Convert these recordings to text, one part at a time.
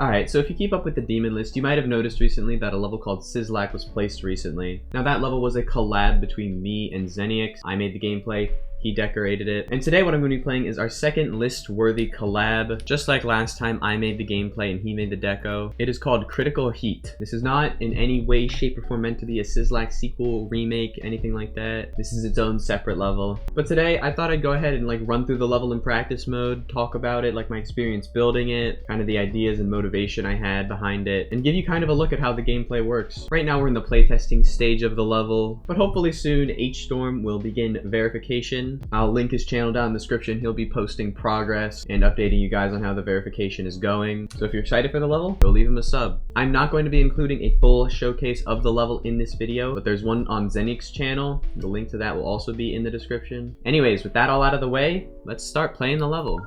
Alright, so if you keep up with the demon list, you might have noticed recently that a level called Sizzlack was placed recently. Now that level was a collab between me and Zenix. I made the gameplay, he decorated it. And today what I'm going to be playing is our second list-worthy collab. Just like last time, I made the gameplay and he made the deco. It is called Critical Heat. This is not in any way, shape, or form meant to be a Sizzlack sequel, remake, anything like that. This is its own separate level. But today, I thought I'd go ahead and like run through the level in practice mode, talk about it, like my experience building it, kind of the ideas and motivation I had behind it, and give you kind of a look at how the gameplay works. Right now, we're in the playtesting stage of the level, but hopefully soon, H-Storm will begin verification. I'll link his channel down in the description. He'll be posting progress and updating you guys on how the verification is going. So if you're excited for the level, go leave him a sub. I'm not going to be including a full showcase of the level in this video, but there's one on Zenix's channel. The link to that will also be in the description. Anyways, with that all out of the way, let's start playing the level.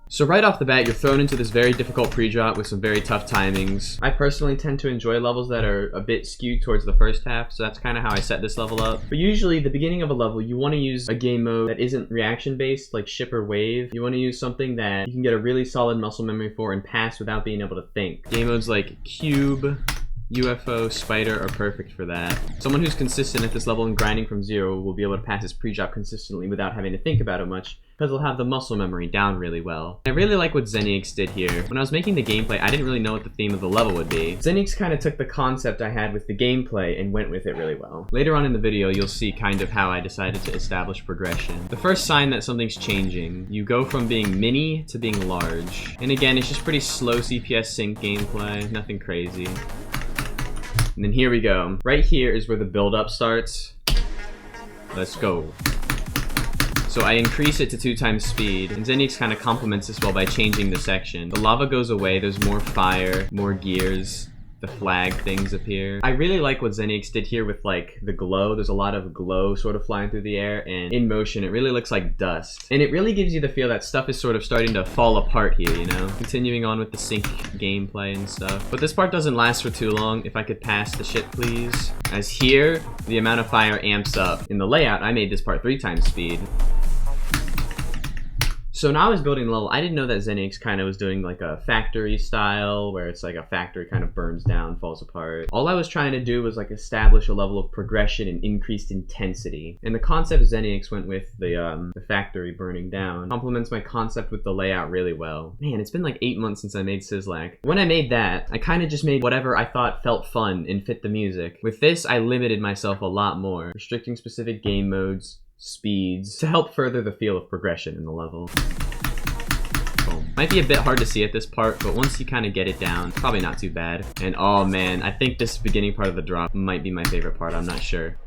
So right off the bat, you're thrown into this very difficult pre-drop with some very tough timings. I personally tend to enjoy levels that are a bit skewed towards the first half, so that's kind of how I set this level up. But usually, the beginning of a level, you want to use a game mode that isn't reaction-based, like ship or wave. You want to use something that you can get a really solid muscle memory for and pass without being able to think. Game modes like Cube, UFO, Spider are perfect for that. Someone who's consistent at this level and grinding from zero will be able to pass his pre-drop consistently without having to think about it much, because they'll have the muscle memory down really well. I really like what Zenix did here. When I was making the gameplay, I didn't really know what the theme of the level would be. Zenix kind of took the concept I had with the gameplay and went with it really well. Later on in the video, you'll see kind of how I decided to establish progression. The first sign that something's changing, you go from being mini to being large. And again, it's just pretty slow CPS sync gameplay, nothing crazy. And then here we go. Right here is where the build-up starts. Let's go. So I increase it to 2 times speed, and Zenix kind of complements this well by changing the section. The lava goes away, there's more fire, more gears, the flag things appear. I really like what Zenix did here with like the glow. There's a lot of glow sort of flying through the air, and in motion it really looks like dust. And it really gives you the feel that stuff is sort of starting to fall apart here, you know? Continuing on with the sync gameplay and stuff. But this part doesn't last for too long. If I could pass the shit, please. As here, the amount of fire amps up. In the layout, I made this part 3 times speed. So now I was building the level, I didn't know that Zenix kind of was doing like a factory style, where it's like a factory kind of burns down, falls apart. All I was trying to do was like establish a level of progression and increased intensity. And the concept Zenix went with the factory burning down complements my concept with the layout really well. Man, it's been like 8 months since I made Sizzlack. When I made that, I kind of just made whatever I thought felt fun and fit the music. With this, I limited myself a lot more, restricting specific game modes, speeds, to help further the feel of progression in the level. Boom. Might be a bit hard to see at this part, but once you kind of get it down, probably not too bad. And oh man, I think this beginning part of the drop might be my favorite part, I'm not sure.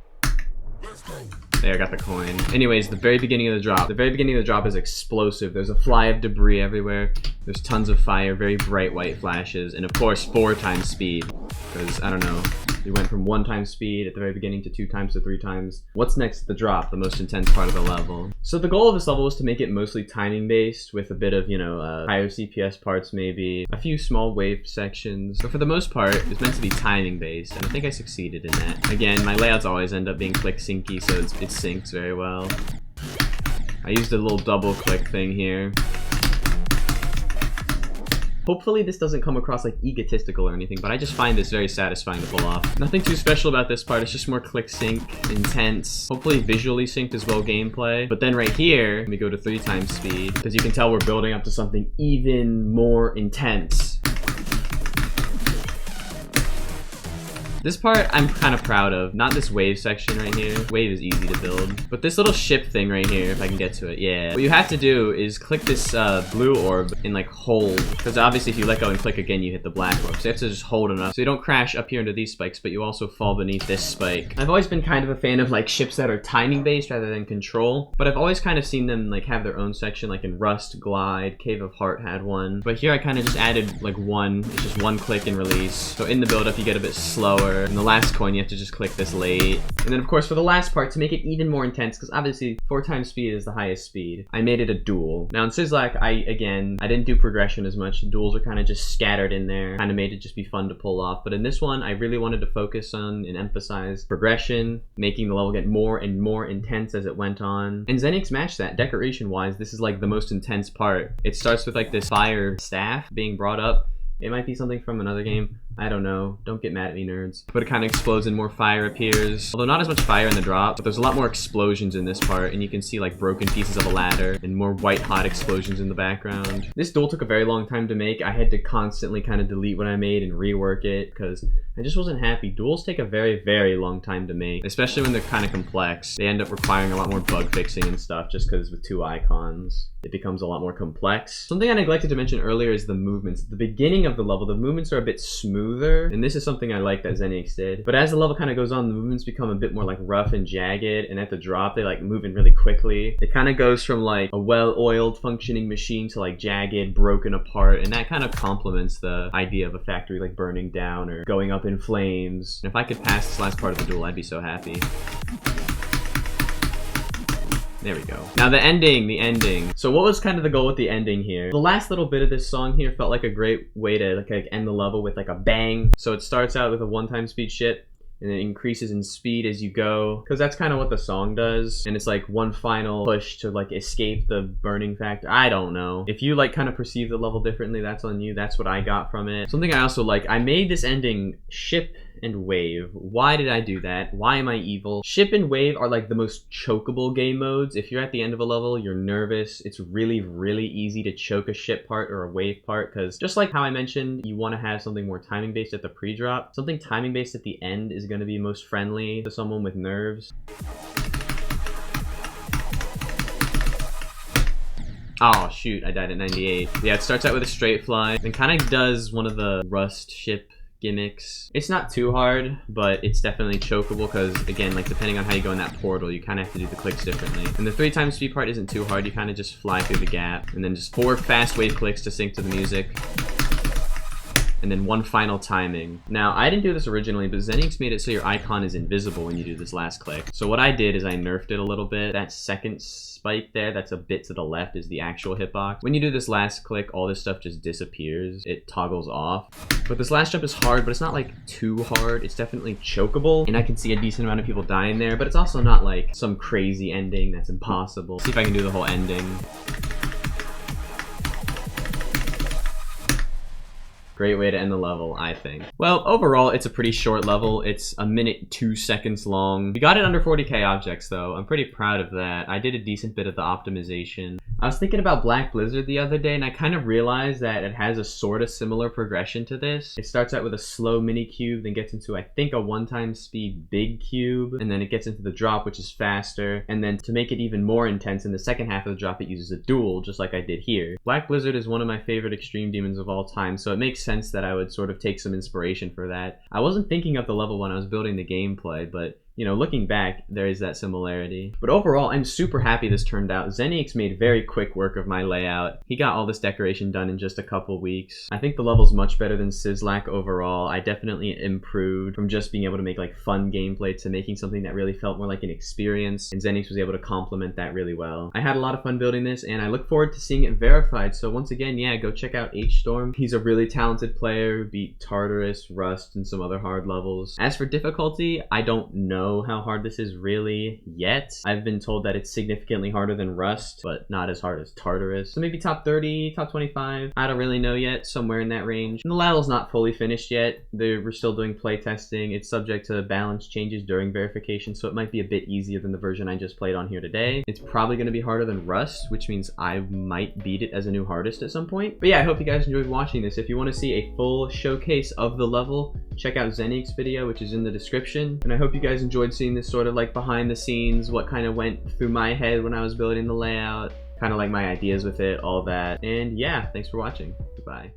There, I got the coin. Anyways, the very beginning of the drop. The very beginning of the drop is explosive. There's a fly of debris everywhere. There's tons of fire, very bright white flashes, and of course 4 times speed. Because, I don't know, we went from 1 time speed at the very beginning to 2 times to 3 times. What's next? The drop, the most intense part of the level. So the goal of this level was to make it mostly timing based, with a bit of, you know, higher CPS parts maybe, a few small wave sections. But for the most part, it's meant to be timing based, and I think I succeeded in that. Again, my layouts always end up being click syncy, so it syncs very well. I used a little double click thing here. Hopefully this doesn't come across like egotistical or anything, but I just find this very satisfying to pull off. Nothing too special about this part, it's just more click sync, intense, hopefully visually synced as well gameplay. But then right here, we go to 3 times speed, because you can tell we're building up to something even more intense. This part I'm kind of proud of. Not this wave section right here. Wave is easy to build. But this little ship thing right here, if I can get to it, yeah. What you have to do is click this blue orb and like hold. Because obviously if you let go and click again, you hit the black orb. So you have to just hold enough. So you don't crash up here into these spikes, but you also fall beneath this spike. I've always been kind of a fan of like ships that are timing based rather than control. But I've always kind of seen them like have their own section, like in Rust, Glide, Cave of Heart had one. But here I kind of just added like one. It's just 1 click and release. So in the build up, you get a bit slower. And the last coin, you have to just click this late. And then of course for the last part, to make it even more intense, because obviously 4 times speed is the highest speed, I made it a duel. Now in Sizzlack, I didn't do progression as much. The duels are kind of just scattered in there, kind of made it just be fun to pull off. But in this one, I really wanted to focus on and emphasize progression, making the level get more and more intense as it went on. And Zenix matched that. Decoration wise, this is like the most intense part. It starts with like this fire staff being brought up, It might be something from another game. I don't know. Don't get mad at me, nerds. But it kind of explodes and more fire appears. Although not as much fire in the drop, but there's a lot more explosions in this part, and you can see like broken pieces of a ladder and more white hot explosions in the background. This duel took a very long time to make. I had to constantly kind of delete what I made and rework it because I just wasn't happy. Duels take a very, very long time to make, especially when they're kind of complex. They end up requiring a lot more bug fixing and stuff just because with 2 icons, it becomes a lot more complex. Something I neglected to mention earlier is the movements. At the beginning of the level, the movements are a bit smoother, and this is something I like that Zenix did. But as the level kind of goes on, the movements become a bit more like rough and jagged, and at the drop, they like move in really quickly. It kind of goes from like a well-oiled functioning machine to like jagged, broken apart, and that kind of complements the idea of a factory like burning down or going up in flames. And if I could pass this last part of the duel, I'd be so happy. There we go. Now the ending. So what was kind of the goal with the ending here? The last little bit of this song here felt like a great way to like end the level with like a bang. So it starts out with a 1-time speed ship, and it increases in speed as you go, because that's kind of what the song does. And it's like one final push to like escape the burning factor. I don't know. If you like kind of perceive the level differently, that's on you. That's what I got from it. Something I also like, I made this ending ship and wave. Why did I do that? Why am I evil? Ship and wave are like the most chokeable game modes. If you're at the end of a level, you're nervous. It's really, really easy to choke a ship part or a wave part, because just like how I mentioned, you want to have something more timing based at the pre-drop. Something timing based at the end is going to be most friendly to someone with nerves. Oh shoot, I died at 98. Yeah, it starts out with a straight fly and kind of does one of the Rust ship gimmicks. It's not too hard, but it's definitely chokeable because, again, like depending on how you go in that portal, you kind of have to do the clicks differently. And the 3-time speed part isn't too hard. You kind of just fly through the gap and then just 4 fast wave clicks to sync to the music. And then 1 final timing. Now, I didn't do this originally, but Zenix made it so your icon is invisible when you do this last click. So what I did is I nerfed it a little bit. That second spike there, that's a bit to the left, is the actual hitbox. When you do this last click, all this stuff just disappears. It toggles off. But this last jump is hard, but it's not like too hard. It's definitely chokeable, and I can see a decent amount of people dying there, but it's also not like some crazy ending that's impossible. See if I can do the whole ending. Great way to end the level, I think. Well, overall, it's a pretty short level. It's 1 minute 2 seconds long. We got it under 40k objects, though. I'm pretty proud of that. I did a decent bit of the optimization. I was thinking about Black Blizzard the other day, and I kind of realized that it has a sort of similar progression to this. It starts out with a slow mini cube, then gets into, I think, a 1-time speed big cube, and then it gets into the drop, which is faster. And then to make it even more intense, in the second half of the drop, it uses a duel, just like I did here. Black Blizzard is one of my favorite extreme demons of all time, so it makes sense that I would sort of take some inspiration for that. I wasn't thinking of the level when I was building the gameplay, but you know, looking back, there is that similarity. But overall, I'm super happy this turned out. Zenix made very quick work of my layout. He got all this decoration done in just a couple weeks. I think the level's much better than Sizzlack overall. I definitely improved from just being able to make like fun gameplay to making something that really felt more like an experience, and Zenix was able to complement that really well. I had a lot of fun building this, and I look forward to seeing it verified. So once again, yeah, go check out H-Storm. He's a really talented player, beat Tartarus, Rust, and some other hard levels. As for difficulty, I don't know how hard this is really yet. I've been told that it's significantly harder than Rust, but not as hard as Tartarus. So maybe top 30, top 25. I don't really know yet, somewhere in that range. And the level's not fully finished yet. We're still doing play testing. It's subject to balance changes during verification, so it might be a bit easier than the version I just played on here today. It's probably going to be harder than Rust, which means I might beat it as a new hardest at some point. But yeah, I hope you guys enjoyed watching this. If you want to see a full showcase of the level, check out Zenix's video, which is in the description. And I hope you guys enjoyed seeing this sort of like behind the scenes, what kind of went through my head when I was building the layout, kind of like my ideas with it, all that. And yeah, thanks for watching. Goodbye.